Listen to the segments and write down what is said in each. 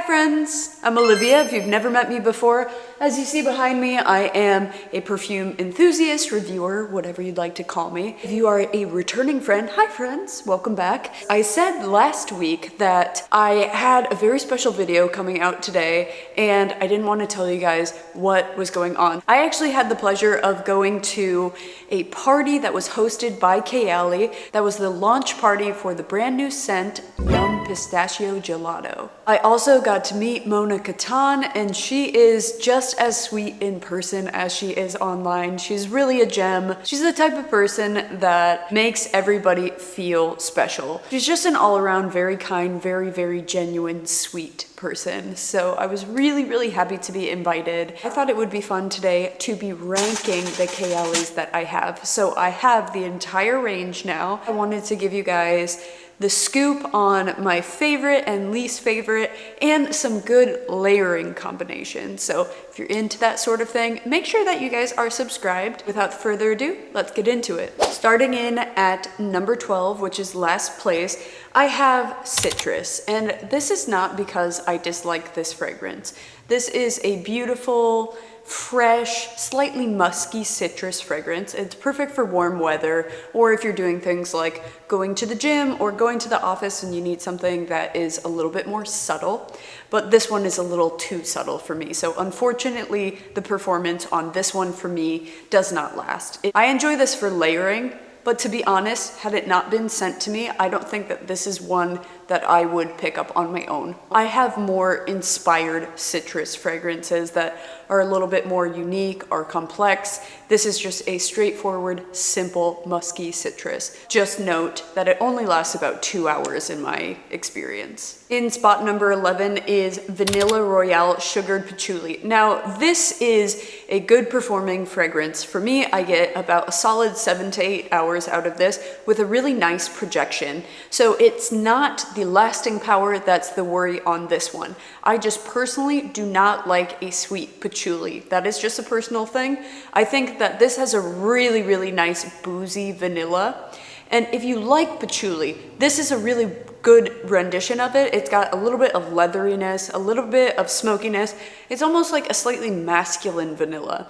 friends, I'm Olivia. If you've never met me before, as you see behind me, I am a perfume enthusiast, reviewer, whatever you'd like to call me. If you are a returning friend, hi friends, welcome back. I said last week that I had a very special video coming out today and I didn't want to tell you guys what was going on. I actually had the pleasure of going to a party that was hosted by Kayali. That was the launch party for the brand new scent, Pistachio Gelato. I also got to meet Mona Katan, and she is just as sweet in person as she is online. She's really a gem. She's the type of person that makes everybody feel special. She's just an all-around very kind, very genuine, sweet person. So I was really happy to be invited. I thought it would be fun today to be ranking the Kayalis that I have. So I have the entire range now. I wanted to give you guys the scoop on my favorite and least favorite and some good layering combinations. So if you're into that sort of thing, make sure that you guys are subscribed. Without further ado, let's get into it. Starting in at number 12, which is last place, I have Citrus. And this is not because I dislike this fragrance. This is a beautiful, fresh, slightly musky citrus fragrance. It's perfect for warm weather, or if you're doing things like going to the gym or going to the office and you need something that is a little bit more subtle. But this one is a little too subtle for me. So unfortunately, the performance on this one for me does not last. I enjoy this for layering, but to be honest, had it not been sent to me, I don't think that this is one that I would pick up on my own. I have more inspired citrus fragrances that are a little bit more unique or complex. This is just a straightforward, simple, musky citrus. Just note that it only lasts about 2 hours in my experience. In spot number 11 is Vanilla Royale Sugared Patchouli. Now, this is a good performing fragrance. For me, I get about a solid 7 to 8 hours out of this with a really nice projection. So it's not the lasting power that's the worry on this one. I just personally do not like a sweet patchouli. That is just a personal thing. I think that this has a really nice boozy vanilla. And if you like patchouli, this is a really good rendition of it. It's got a little bit of leatheriness, a little bit of smokiness. It's almost like a slightly masculine vanilla.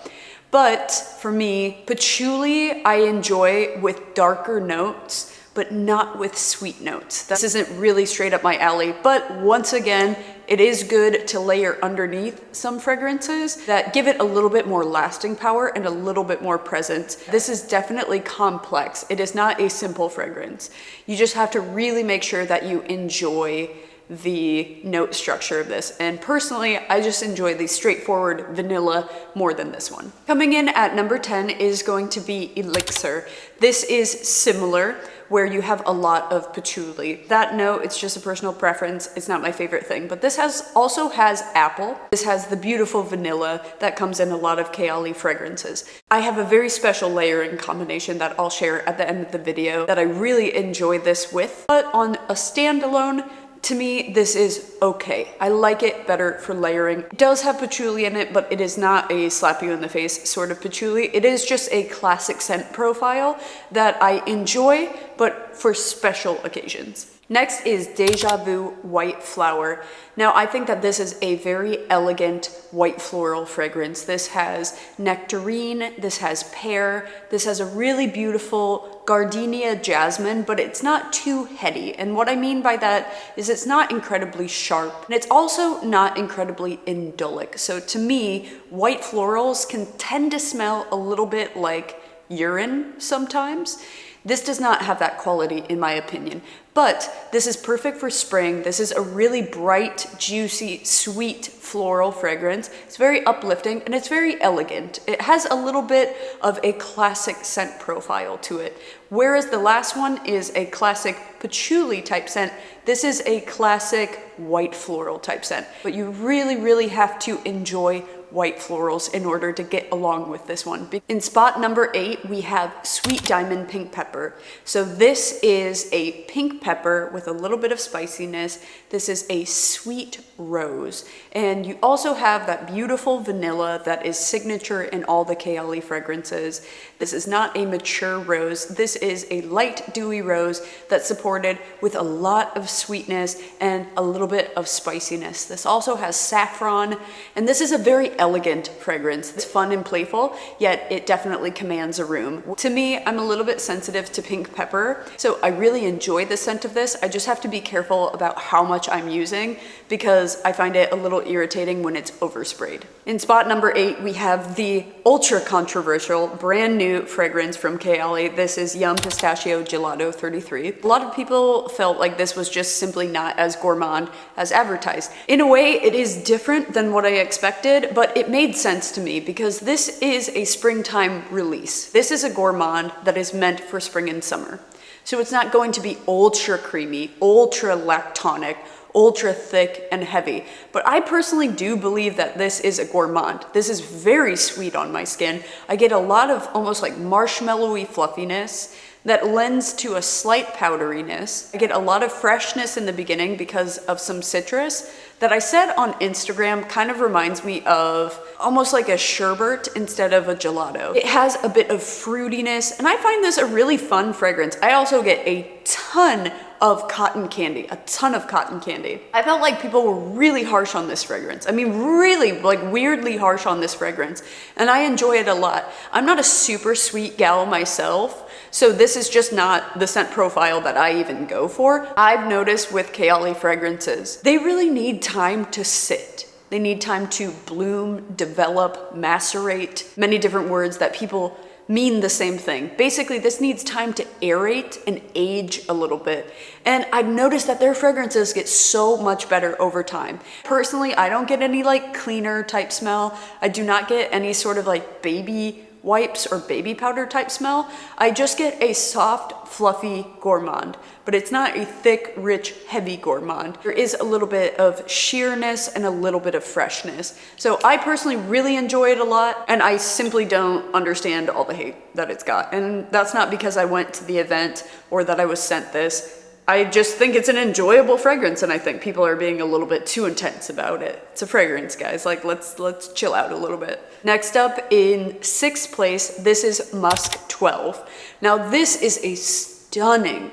But for me, patchouli I enjoy with darker notes, but not with sweet notes. This isn't really straight up my alley, but once again, it is good to layer underneath some fragrances that give it a little bit more lasting power and a little bit more presence. This is definitely complex. It is not a simple fragrance. You just have to really make sure that you enjoy the note structure of this. And personally, I just enjoy the straightforward vanilla more than this one. Coming in at number 10 is going to be Elixir. This is similar, where you have a lot of patchouli. That note, it's just a personal preference. It's not my favorite thing, but this also has apple. This has the beautiful vanilla that comes in a lot of Kayali fragrances. I have a very special layering combination that I'll share at the end of the video that I really enjoy this with, but on a standalone, to me, this is okay. I like it better for layering. It does have patchouli in it, but it is not a slap you in the face sort of patchouli. It is just a classic scent profile that I enjoy, but for special occasions. Next is Deja Vu White Flower. Now, I think that this is a very elegant white floral fragrance. This has nectarine, this has pear, this has a really beautiful gardenia jasmine, but it's not too heady. And what I mean by that is it's not incredibly sharp, and it's also not incredibly indolic. So to me, white florals can tend to smell a little bit like urine sometimes. This does not have that quality in my opinion, but this is perfect for spring. This is a really bright, juicy, sweet floral fragrance. It's very uplifting and it's very elegant. It has a little bit of a classic scent profile to it. Whereas the last one is a classic patchouli type scent, this is a classic white floral type scent. But you really have to enjoy white florals in order to get along with this one. In spot number 8, we have Sweet Diamond Pink Pepper. So this is a pink pepper with a little bit of spiciness. This is a sweet rose. And you also have that beautiful vanilla that is signature in all the Kayali fragrances. This is not a mature rose. This is a light, dewy rose that's supported with a lot of sweetness and a little bit of spiciness. This also has saffron, and this is a very elegant fragrance. It's fun and playful, yet it definitely commands a room. To me, I'm a little bit sensitive to pink pepper, so I really enjoy the scent of this. I just have to be careful about how much I'm using because I find it a little irritating when it's oversprayed. In spot number 8, we have the ultra controversial brand new fragrance from Kayali. This is Yum Pistachio Gelato 33. A lot of people felt like this was just simply not as gourmand as advertised. In a way, it is different than what I expected, but it made sense to me because this is a springtime release. This is a gourmand that is meant for spring and summer. So it's not going to be ultra creamy, ultra lactonic, ultra thick and heavy. But I personally do believe that this is a gourmand. This is very sweet on my skin. I get a lot of almost like marshmallowy fluffiness that lends to a slight powderiness. I get a lot of freshness in the beginning because of some citrus that I said on Instagram kind of reminds me of almost like a sherbet instead of a gelato. It has a bit of fruitiness, and I find this a really fun fragrance. I also get a ton of cotton candy, a ton of cotton candy. I felt like people were really harsh on this fragrance. I mean, really like weirdly harsh on this fragrance, and I enjoy it a lot. I'm not a super sweet gal myself, so this is just not the scent profile that I even go for. I've noticed with Kayali fragrances, they really need time to sit. They need time to bloom, develop, macerate, many different words that people mean the same thing. Basically, this needs time to aerate and age a little bit. And I've noticed that their fragrances get so much better over time. Personally, I don't get any like cleaner type smell. I do not get any sort of like baby wipes or baby powder type smell. I just get a soft, fluffy gourmand, but it's not a thick, rich, heavy gourmand. There is a little bit of sheerness and a little bit of freshness. So I personally really enjoy it a lot, and I simply don't understand all the hate that it's got. And that's not because I went to the event or that I was sent this. I just think it's an enjoyable fragrance, and I think people are being a little bit too intense about it. It's a fragrance, guys. Like, let's chill out a little bit. Next up, in 6th place, this is Musk 12. Now, this is a stunning,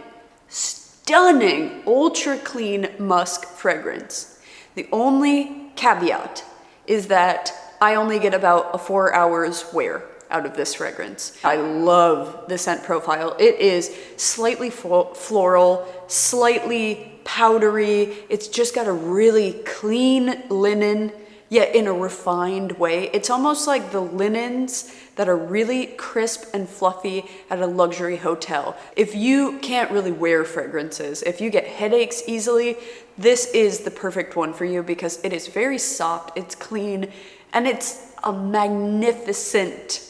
ultra clean musk fragrance. The only caveat is that I only get about a 4 hours wear out of this fragrance. I love the scent profile. It is slightly floral, slightly powdery. It's just got a really clean linen, yet in a refined way. It's almost like the linens that are really crisp and fluffy at a luxury hotel. If you can't really wear fragrances, if you get headaches easily, this is the perfect one for you because it is very soft, it's clean, and it's a magnificent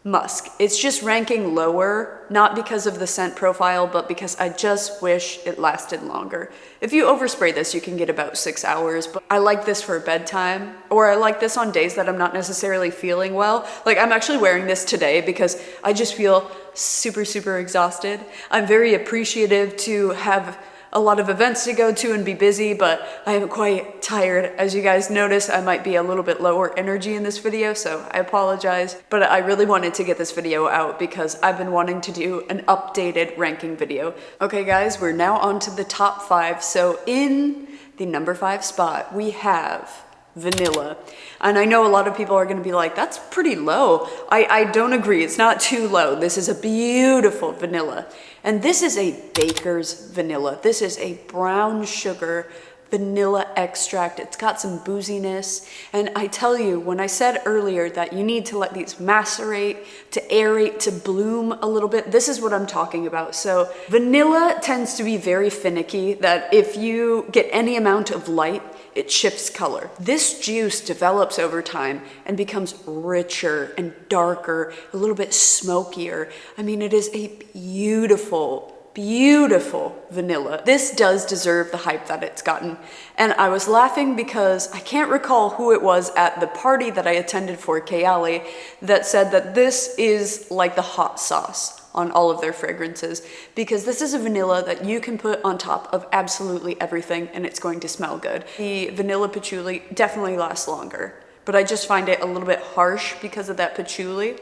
musk. It's just ranking lower, not because of the scent profile, but because I just wish it lasted longer. If you overspray this, you can get about 6 hours, but I like this for bedtime, or I like this on days that I'm not necessarily feeling well. Like, I'm actually wearing this today because I just feel super exhausted. I'm very appreciative to have a lot of events to go to and be busy, but I am quite tired. As you guys notice, I might be a little bit lower energy in this video, so I apologize. But I really wanted to get this video out because I've been wanting to do an updated ranking video. Okay guys, we're now on to the top 5. So in the number 5 spot, we have vanilla. And I know a lot of people are gonna be like, that's pretty low. I don't agree, it's not too low. This is a beautiful vanilla. And this is a baker's vanilla. This is a brown sugar vanilla extract. It's got some booziness. And I tell you, when I said earlier that you need to let these macerate, to aerate, to bloom a little bit, this is what I'm talking about. So vanilla tends to be very finicky, that if you get any amount of light, it shifts color. This juice develops over time and becomes richer and darker, a little bit smokier. I mean, it is a beautiful beautiful vanilla. This does deserve the hype that it's gotten. And I was laughing because I can't recall who it was at the party that I attended for Kayali that said that this is like the hot sauce on all of their fragrances, because this is a vanilla that you can put on top of absolutely everything and it's going to smell good. The vanilla patchouli definitely lasts longer, but I just find it a little bit harsh because of that patchouli.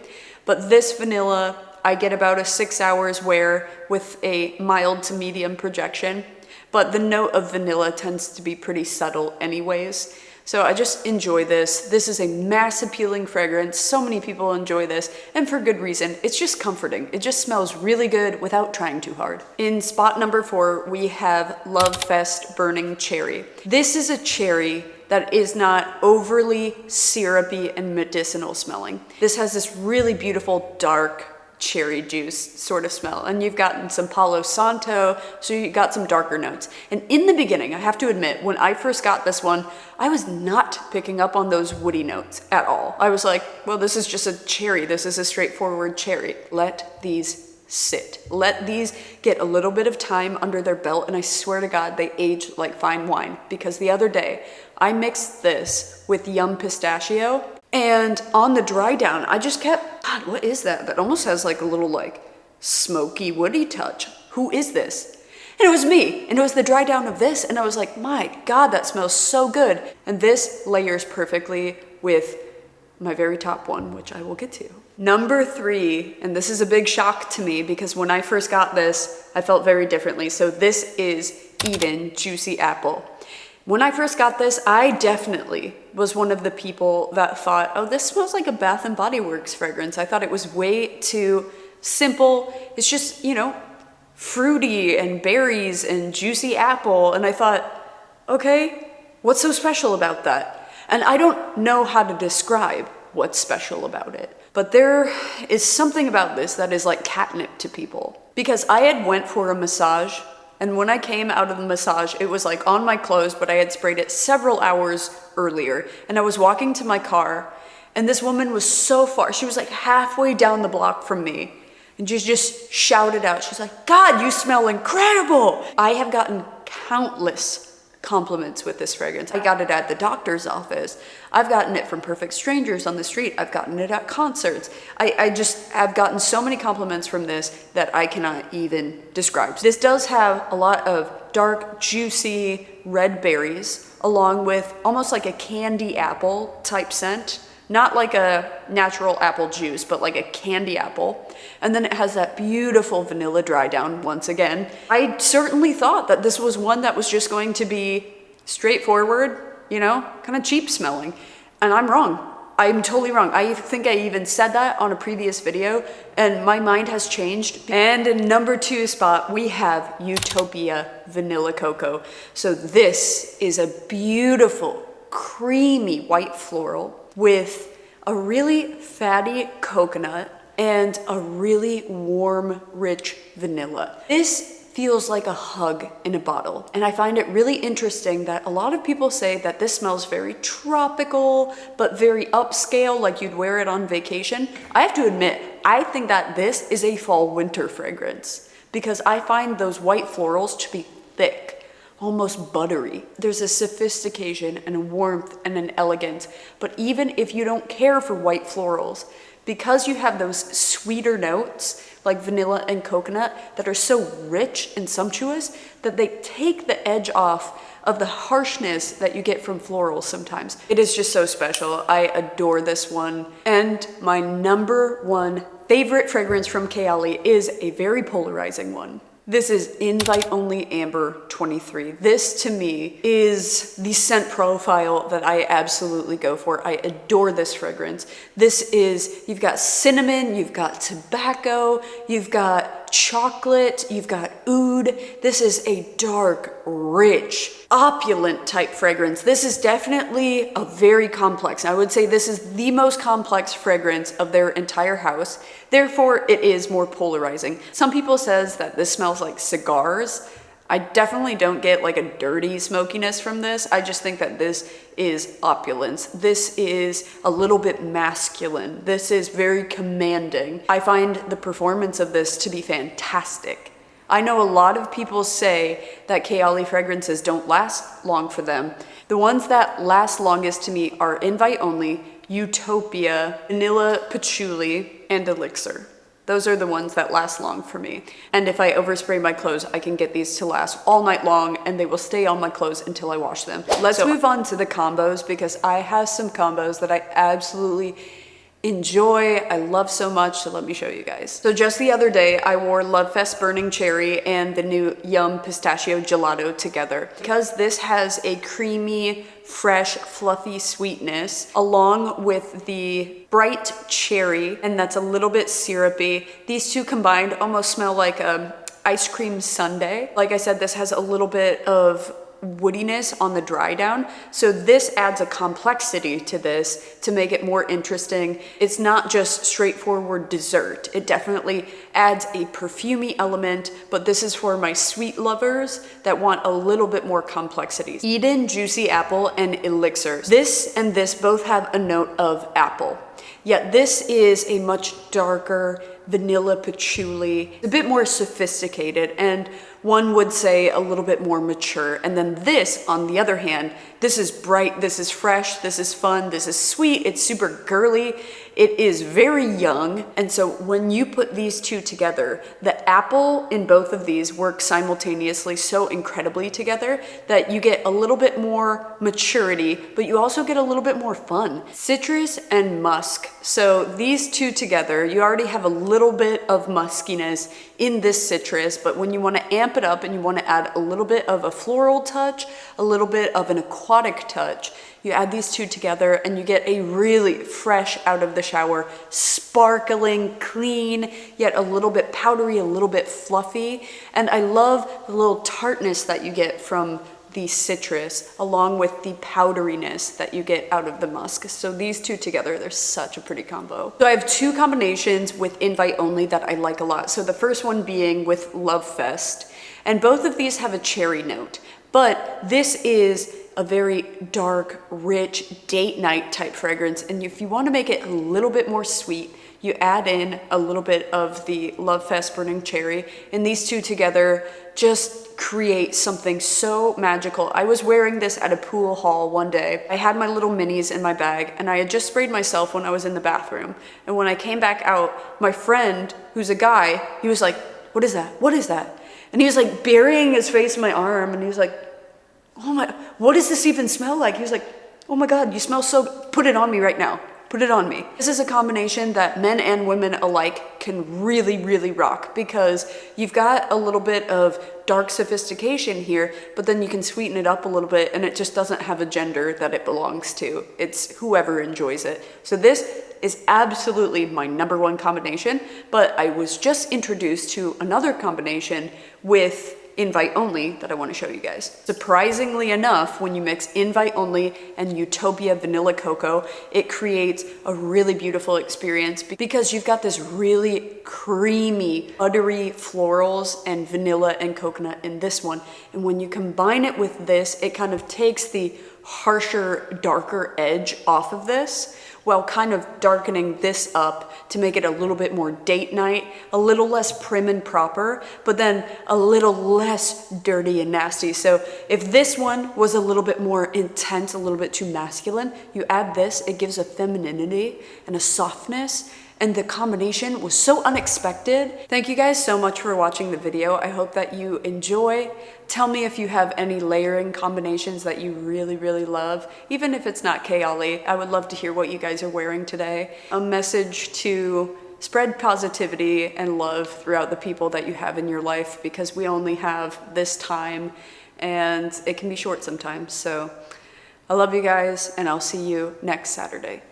But this vanilla, I get about a 6 hours wear with a mild to medium projection, but the note of vanilla tends to be pretty subtle anyways. So I just enjoy this. This is a mass appealing fragrance. So many people enjoy this, and for good reason. It's just comforting. It just smells really good without trying too hard. In spot number 4, we have Love Fest Burning Cherry. This is a cherry that is not overly syrupy and medicinal smelling. This has this really beautiful dark cherry juice sort of smell, and you've gotten some Palo Santo, so you got some darker notes. And in the beginning, I have to admit, when I first got this one, I was not picking up on those woody notes at all. I was like, well, this is just a cherry. This is a straightforward cherry. Let these sit. Let these get a little bit of time under their belt, and I swear to God, they age like fine wine. Because the other day, I mixed this with Yum Pistachio, and on the dry down, I just kept, God, what is that? That almost has like a little like smoky woody touch. Who is this? And it was me, and it was the dry down of this, and I was like, my God, that smells so good. And this layers perfectly with my very top one, which I will get to. Number 3, and this is a big shock to me because when I first got this, I felt very differently. So this is Eden Juicy Apple. When I first got this, I definitely was one of the people that thought, oh, this smells like a Bath & Body Works fragrance. I thought it was way too simple. It's just, you know, fruity and berries and juicy apple. And I thought, okay, what's so special about that? And I don't know how to describe what's special about it. But there is something about this that is like catnip to people. Because I had went for a massage, and when I came out of the massage, it was like on my clothes, but I had sprayed it several hours earlier. And I was walking to my car, and this woman was so far. She was like halfway down the block from me. And she just shouted out. She's like, God, you smell incredible. I have gotten countless compliments with this fragrance. I got it at the doctor's office. I've gotten it from perfect strangers on the street. I've gotten it at concerts. I've gotten so many compliments from this that I cannot even describe. This does have a lot of dark, juicy red berries, along with almost like a candy apple type scent. Not like a natural apple juice, but like a candy apple. And then it has that beautiful vanilla dry down once again. I certainly thought that this was one that was just going to be straightforward, you know, kind of cheap smelling. And I'm wrong. I'm totally wrong. I think I even said that on a previous video, and my mind has changed. And in number 2 spot, we have Utopia Vanilla Cocoa. So this is a beautiful, creamy white floral with a really fatty coconut and a really warm, rich vanilla. This feels like a hug in a bottle. And I find it really interesting that a lot of people say that this smells very tropical, but very upscale, like you'd wear it on vacation. I have to admit, I think that this is a fall-winter fragrance because I find those white florals to be thick, almost buttery. There's a sophistication and a warmth and an elegance. But even if you don't care for white florals, because you have those sweeter notes like vanilla and coconut that are so rich and sumptuous that they take the edge off of the harshness that you get from florals sometimes. It is just so special. I adore this one. And my number 1 favorite fragrance from Kayali is a very polarizing one. This is Invite Only Amber 23. This to me is the scent profile that I absolutely go for. I adore this fragrance. This is, you've got cinnamon, you've got tobacco, you've got chocolate, you've got oud. This is a dark, rich, opulent type fragrance. This is definitely a very complex. I would say this is the most complex fragrance of their entire house. Therefore, it is more polarizing. Some people says that this smells like cigars. I definitely don't get like a dirty smokiness from this. I just think that this is opulence. This is a little bit masculine. This is very commanding. I find the performance of this to be fantastic. I know a lot of people say that Kayali fragrances don't last long for them. The ones that last longest to me are Invite Only, Utopia, Vanilla Patchouli, and Elixir. Those are the ones that last long for me. And if I overspray my clothes, I can get these to last all night long and they will stay on my clothes until I wash them. Let's move on to the combos because I have some combos that I absolutely enjoy, I love so much, so let me show you guys. So just the other day, I wore Love Fest Burning Cherry and the new Yum Pistachio Gelato together. Because this has a creamy, fresh, fluffy sweetness, along with the bright cherry, and that's a little bit syrupy. These two combined almost smell like a ice cream sundae. Like I said, this has a little bit of woodiness on the dry down, so this adds a complexity to this to make it more interesting. It's not just straightforward dessert. It definitely adds a perfumey element, but this is for my sweet lovers that want a little bit more complexity. Eden, Juicy Apple, and Elixir. This and this both have a note of apple, yet this is a much darker vanilla patchouli, a bit more sophisticated, and one would say a little bit more mature. And then this, on the other hand, this is bright, this is fresh, this is fun, this is sweet, it's super girly, it is very young. And so when you put these two together, the apple in both of these work simultaneously so incredibly together that you get a little bit more maturity, but you also get a little bit more fun. Citrus and musk. So these two together, you already have a little bit of muskiness in this citrus, but when you want to amp it up and you want to add a little bit of a floral touch, a little bit of an aquatic touch, you add these two together and you get a really fresh out of the shower, sparkling, clean, yet a little bit powdery, a little bit fluffy. And I love the little tartness that you get from the citrus along with the powderiness that you get out of the musk. So these two together, they're such a pretty combo. So I have two combinations with Invite Only that I like a lot. So the first one being with Love Fest, and both of these have a cherry note, but this is a very dark, rich date night type fragrance. And if you want to make it a little bit more sweet, you add in a little bit of the Love Fest Burning Cherry, and these two together just create something so magical. I was wearing this at a pool hall one day. I had my little minis in my bag and I had just sprayed myself when I was in the bathroom. And when I came back out, my friend, who's a guy, he was like, "What is that? What is that?" And he was like burying his face in my arm and he was like, "Oh my, what does this even smell like?" He was like, "Oh my God, you smell so, put it on me right now. Put it on me." This is a combination that men and women alike can really, really rock because you've got a little bit of dark sophistication here, but then you can sweeten it up a little bit and it just doesn't have a gender that it belongs to. It's whoever enjoys it. So this is absolutely my #1 combination, but I was just introduced to another combination with Invite Only that I want to show you guys. Surprisingly enough, when you mix Invite Only and Utopia Vanilla Cocoa, it creates a really beautiful experience because you've got this really creamy, buttery florals and vanilla and coconut in this one. And when you combine it with this, it kind of takes the harsher, darker edge off of this, while kind of darkening this up to make it a little bit more date night, a little less prim and proper, but then a little less dirty and nasty. So if this one was a little bit more intense, a little bit too masculine, you add this, it gives a femininity and a softness, and the combination was so unexpected. Thank you guys so much for watching the video. I hope that you enjoy. Tell me if you have any layering combinations that you really, really love. Even if it's not Kayali, I would love to hear what you guys are wearing today. A message to spread positivity and love throughout the people that you have in your life because we only have this time and it can be short sometimes. So I love you guys and I'll see you next Saturday.